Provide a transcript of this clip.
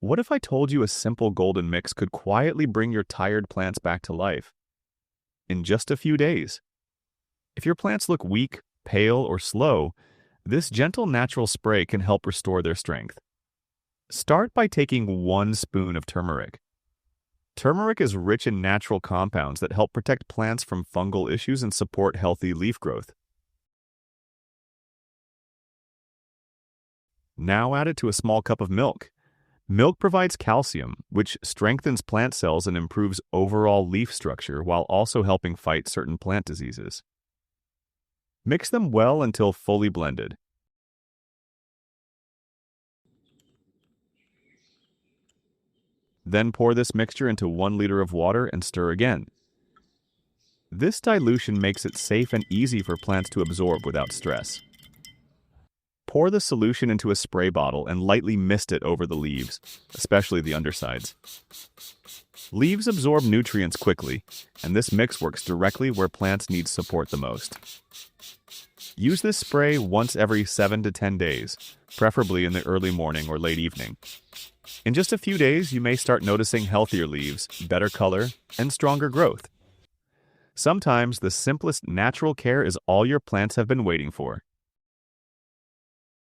What if I told you a simple golden mix could quietly bring your tired plants back to life in just a few days? If your plants look weak, pale, or slow, this gentle natural spray can help restore their strength. Start by taking 1 spoon of turmeric. Turmeric is rich in natural compounds that help protect plants from fungal issues and support healthy leaf growth. Now add it to a small cup of milk. Milk provides calcium, which strengthens plant cells and improves overall leaf structure while also helping fight certain plant diseases. Mix them well until fully blended. Then pour this mixture into 1 liter of water and stir again. This dilution makes it safe and easy for plants to absorb without stress. Pour the solution into a spray bottle and lightly mist it over the leaves, especially the undersides. Leaves absorb nutrients quickly, and this mix works directly where plants need support the most. Use this spray once every 7 to 10 days, preferably in the early morning or late evening. In just a few days, you may start noticing healthier leaves, better color, and stronger growth. Sometimes the simplest natural care is all your plants have been waiting for.